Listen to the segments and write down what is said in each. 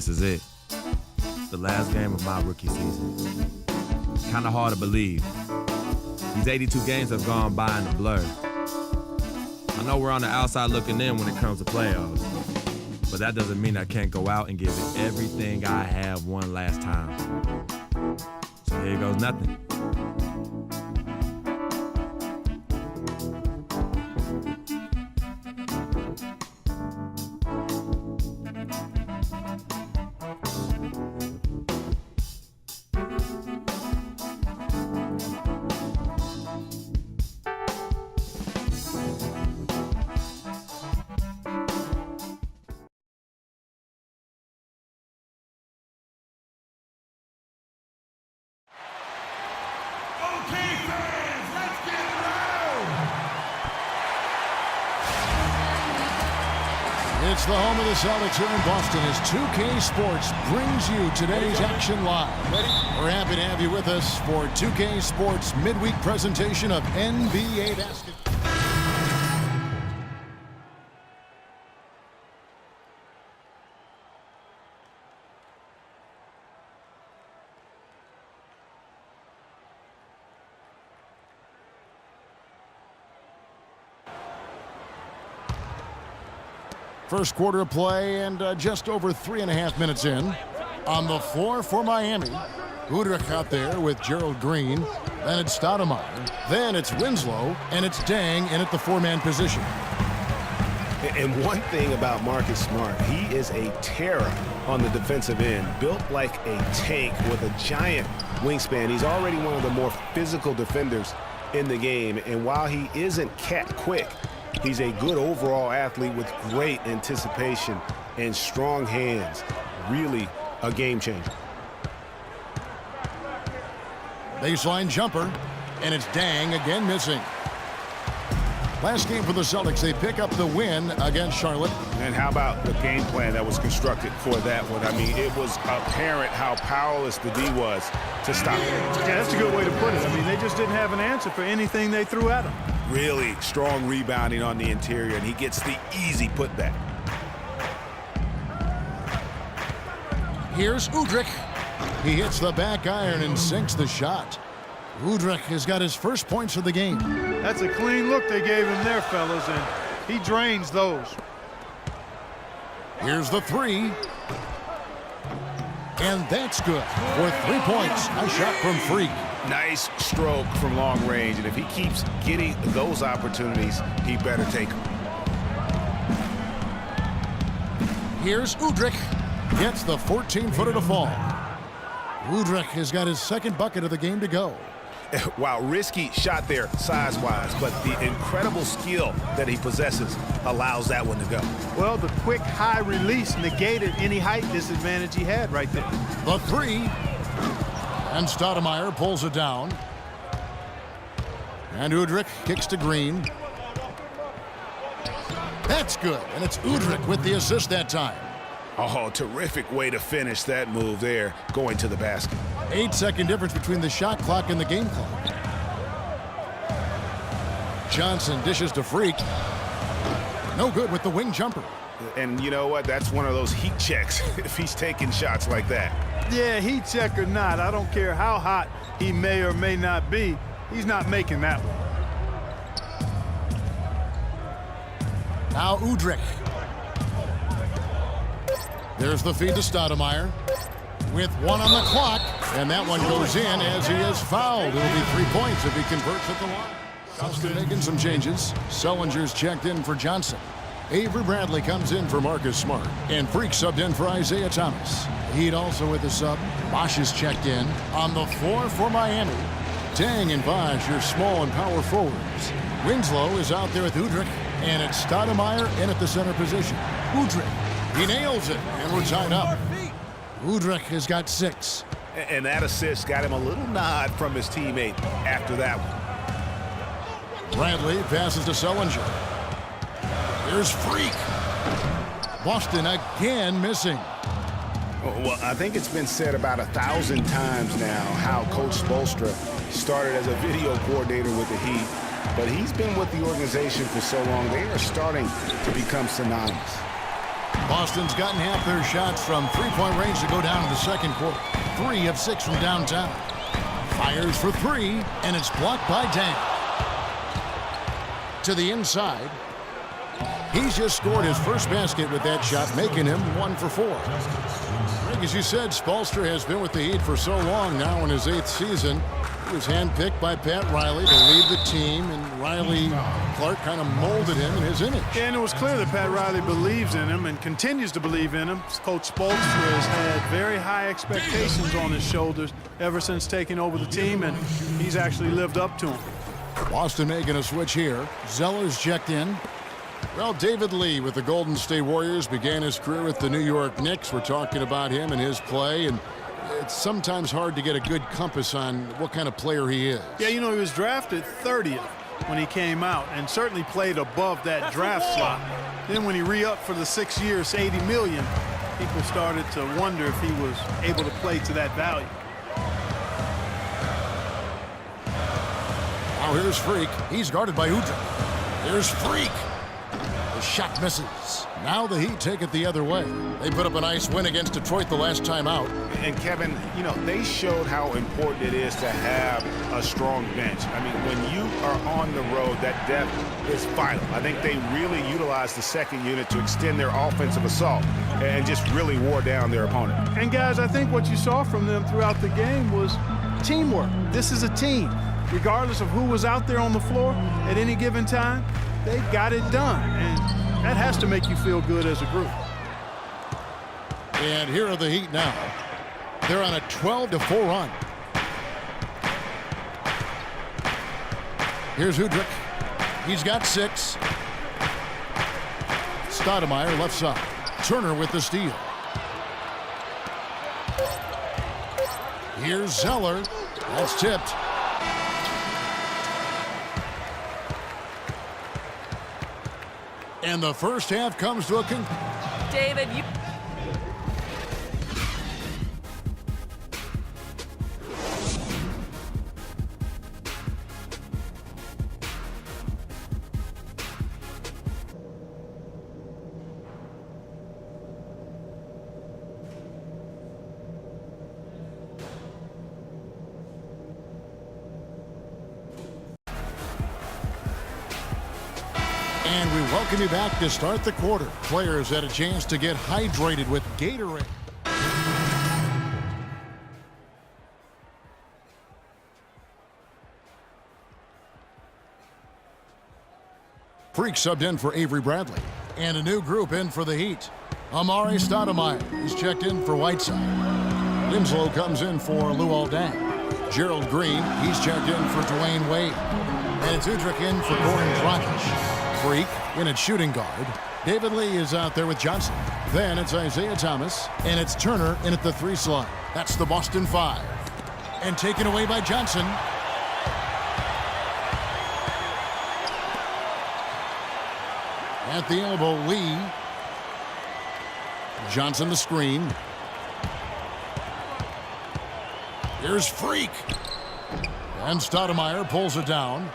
this is it. The last game of my rookie season. Kinda hard to believe. These 82 games have gone by in a blur. I know we're on the outside looking in when it comes to playoffs, but that doesn't mean I can't go out and give it everything I have one last time. So here goes nothing. It's the home of the Celtics here in Boston as 2K Sports brings you today's action live. We're happy to have you with us for 2K Sports midweek presentation of NBA basketball. First quarter of play and just over 3.5 minutes in. On the floor for Miami, Udrih out there with Gerald Green. Then it's Stoudemire. Then it's Winslow. And it's Deng in at the four-man position. And one thing about Marcus Smart, he is a terror on the defensive end. Built like a tank with a giant wingspan. He's already one of the more physical defenders in the game. And while he isn't cat quick, he's a good overall athlete with great anticipation and strong hands. Really a game changer. Baseline jumper, and it's Deng again missing. Last game for the Celtics, they pick up the win against Charlotte. And how about the game plan that was constructed for that one? I mean, it was apparent how powerless the D was to stop it. Yeah, that's a good way to put it. I mean, they just didn't have an answer for anything they threw at him. Really strong rebounding on the interior, and he gets the easy putback. Here's Udrih. He hits the back iron and sinks the shot. Udrih has got his first points of the game. That's a clean look they gave him there, fellas, and he drains those. Here's the three. And that's good for 3 points. A shot from Freak. Nice stroke from long range, and if he keeps getting those opportunities, he better take them. Here's Udrih. Gets the 14-footer to fall. Udrih has got his second bucket of the game to go. Wow, risky shot there size-wise, but the incredible skill that he possesses allows that one to go. Well, the quick high release negated any height disadvantage he had right there. The three. And Stoudemire pulls it down. And Udrih kicks to Green. That's good, and it's Udrih with the assist that time. Oh, terrific way to finish that move there, going to the basket. 8-second difference between the shot clock and the game clock. Johnson dishes to Freak. No good with the wing jumper. And you know what? That's one of those heat checks if he's taking shots like that. Yeah, heat check or not, I don't care how hot he may or may not be, he's not making that one. Now Udrih. There's the feed to Stoudemire with 1 on the clock, and that one goes in as he is fouled. It'll be 3 points if he converts at the line. Johnson making some changes. Sullinger's checked in for Johnson. Avery Bradley comes in for Marcus Smart, and Freak subbed in for Isaiah Thomas. Heat also with the sub. Bosch is checked in. On the floor for Miami, Deng and Bosch are small and power forwards. Winslow is out there with Udrih, and it's Stoudemire in at the center position. Udrih. He nails it, and we're tied up. Udrih has got 6. And that assist got him a little nod from his teammate after that one. Bradley passes to Sullinger. Here's Freak. Boston again missing. Well, I think it's been said about 1,000 times now how Coach Spoelstra started as a video coordinator with the Heat, but he's been with the organization for so long, they are starting to become synonymous. Boston's gotten half their shots from three-point range to go down in the second quarter. 3 of 6 from downtown. Fires for 3, and it's blocked by Dang. To the inside. He's just scored his first basket with that shot, making him 1 for 4. Greg, as you said, Spoelstra has been with the Heat for so long now in his 8th season. He was handpicked by Pat Riley to lead the team, and Riley Clark kind of molded him in his image. Yeah, and it was clear that Pat Riley believes in him and continues to believe in him. Coach Spoelstra has had very high expectations on his shoulders ever since taking over the team, and he's actually lived up to them. Boston making a switch here. Zeller's checked in. Well, David Lee with the Golden State Warriors began his career with the New York Knicks. We're talking about him and his play, and it's sometimes hard to get a good compass on what kind of player he is. Yeah, you know, he was drafted 30th when he came out and certainly played above that draft slot. Then when he re-upped for the 6 years, $80 million, people started to wonder if he was able to play to that value. Now here's Freak. He's guarded by Udrih. Here's Freak. The shot misses. Now the Heat take it the other way. They put up a nice win against Detroit the last time out. And Kevin, you know, they showed how important it is to have a strong bench. I mean, when you are on the road, that depth is vital. I think they really utilized the second unit to extend their offensive assault and just really wore down their opponent. And guys, I think what you saw from them throughout the game was teamwork. This is a team. Regardless of who was out there on the floor at any given time, they got it done. And that has to make you feel good as a group. And here are the Heat now. They're on a 12-4 run. Here's Udrih. He's got 6. Stoudemire left side. Turner with the steal. Here's Zeller. That's tipped. And the first half comes to a conclusion. David, you... And we welcome you back to start the quarter. Players had a chance to get hydrated with Gatorade. Freak subbed in for Avery Bradley. And a new group in for the Heat. Amare Stoudemire is checked in for Whiteside. Winslow comes in for Luol Deng. Gerald Green, he's checked in for Dwayne Wade. And it's Udrih in for Goran Dragic. Freak in at shooting guard. David Lee is out there with Johnson. Then it's Isaiah Thomas, and it's Turner in at the 3 slot. That's the Boston 5. And taken away by Johnson. At the elbow, Lee. Johnson the screen. Here's Freak. And Stoudemire pulls it down.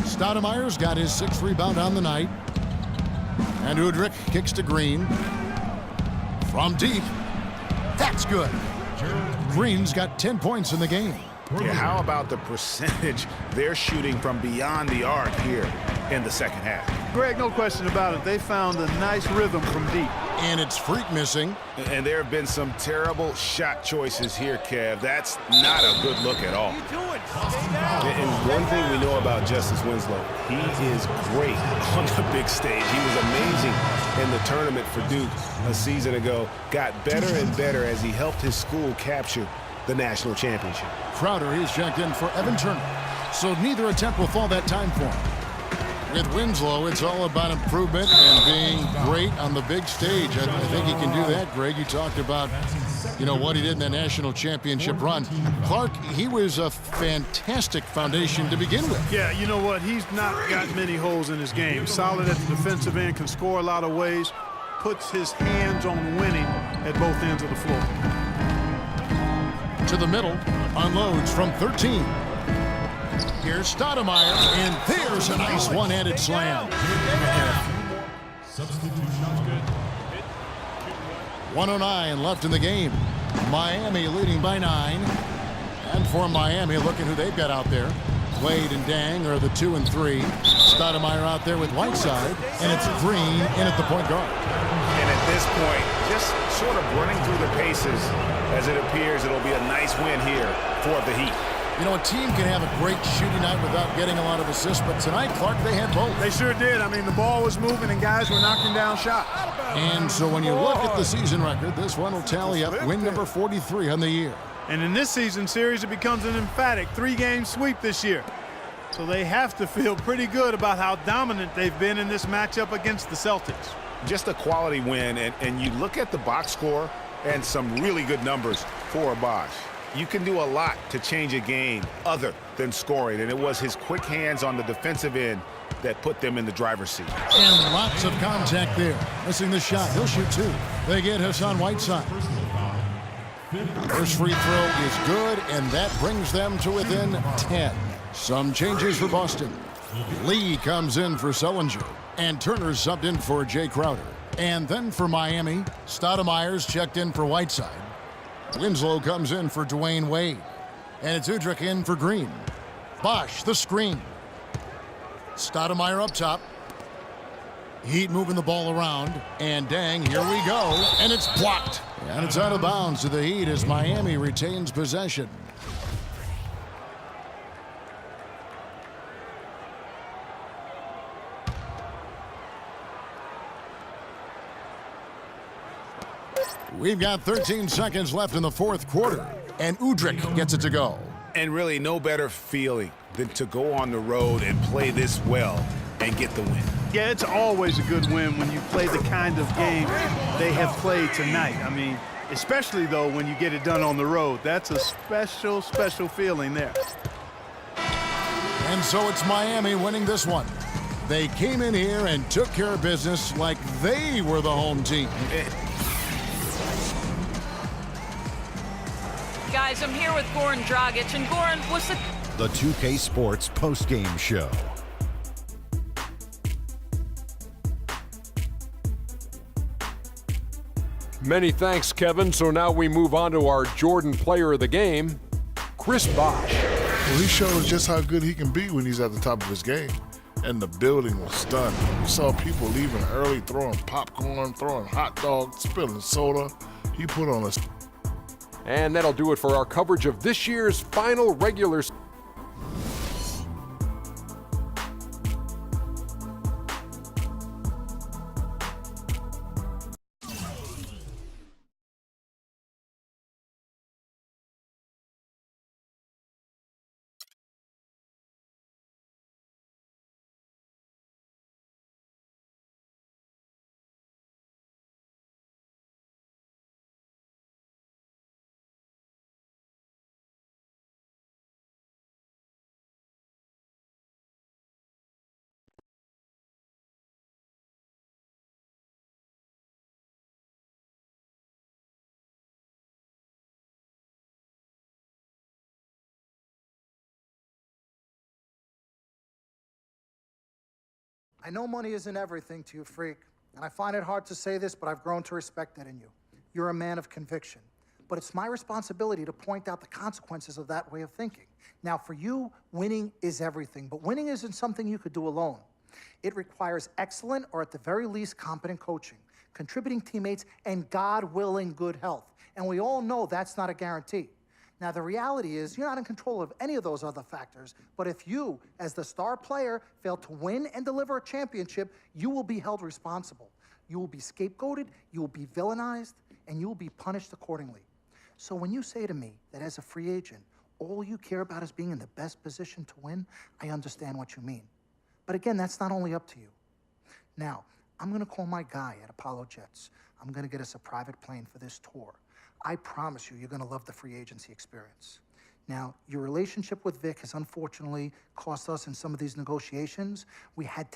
Stoudemire's got his 6th rebound on the night. And Udrih kicks to Green. From deep. That's good. Green's got 10 points in the game. Yeah, how about the percentage they're shooting from beyond the arc here in the second half? Greg, no question about it. They found a nice rhythm from deep. And it's Freak missing. And there have been some terrible shot choices here, Kev. That's not a good look at all. And one thing we know about Justice Winslow, he is great on the big stage. He was amazing in the tournament for Duke a season ago. Got better and better as he helped his school capture the national championship. Crowder is checked in for Evan Turner. So neither attempt will fall that time for him. With Winslow, it's all about improvement and being great on the big stage. I think he can do that, Greg. You talked about, you know, what he did in the national championship run. Clark, he was a fantastic foundation to begin with. Yeah, you know what? He's not got many holes in his game. Solid at the defensive end, can score a lot of ways, puts his hands on winning at both ends of the floor. To the middle, unloads from 13. Here's Stoudemire, and there's a nice one-handed slam. Substitution. 1:09 left in the game. Miami leading by 9. And for Miami, look at who they've got out there. Wade and Dang are the 2 and 3. Stoudemire out there with Whiteside. And it's Green in at the point guard. And at this point, just sort of running through the paces as it appears it'll be a nice win here for the Heat. You know, a team can have a great shooting night without getting a lot of assists, but tonight, Clark, they had both. They sure did. I mean, the ball was moving and guys were knocking down shots. And so when you look at the season record, this one will tally up win number 43 on the year. And in this season series, it becomes an emphatic 3-game sweep this year. So they have to feel pretty good about how dominant they've been in this matchup against the Celtics. Just a quality win, and you look at the box score and some really good numbers for Bosh. You can do a lot to change a game other than scoring, and it was his quick hands on the defensive end that put them in the driver's seat. And lots of contact there. Missing the shot. He'll shoot 2. They get Hassan Whiteside. First free throw is good, and that brings them to within 10. Some changes for Boston. Lee comes in for Sullinger, and Turner's subbed in for Jay Crowder. And then for Miami, Stoudemire's checked in for Whiteside. Winslow comes in for Dwayne Wade. And it's Udrih in for Green. Bosh, the screen. Stoudemire up top. Heat moving the ball around. And Dang, here we go. And it's blocked. And it's out of bounds to the Heat as Miami retains possession. We've got 13 seconds left in the fourth quarter, and Udrih gets it to go. And really no better feeling than to go on the road and play this well and get the win. Yeah, it's always a good win when you play the kind of game they have played tonight. I mean, especially, though, when you get it done on the road. That's a special, special feeling there. And so it's Miami winning this one. They came in here and took care of business like they were the home team. Guys, I'm here with Goran Dragic, and Goran, what's the 2K Sports postgame show. Many thanks, Kevin. So now we move on to our Jordan Player of the Game, Chris Bosh. Well, he showed just how good he can be when he's at the top of his game. And the building was stunned. We saw people leaving early, throwing popcorn, throwing hot dogs, spilling soda. He put on a... And that'll do it for our coverage of this year's final regular I know money isn't everything to you, freak, and I find it hard to say this, but I've grown to respect that in you. You're a man of conviction. But it's my responsibility to point out the consequences of that way of thinking. Now, for you, winning is everything, but winning isn't something you could do alone. It requires excellent, or at the very least, competent coaching, contributing teammates, and God willing, good health. And we all know that's not a guarantee. Now, the reality is you're not in control of any of those other factors, but if you, as the star player, fail to win and deliver a championship, you will be held responsible. You will be scapegoated, you will be villainized, and you will be punished accordingly. So when you say to me that as a free agent, all you care about is being in the best position to win, I understand what you mean. But again, that's not only up to you. Now, I'm gonna call my guy at Apollo Jets. I'm gonna get us a private plane for this tour. I promise you, you're gonna love the free agency experience. Now, your relationship with Vic has unfortunately cost us in some of these negotiations. We had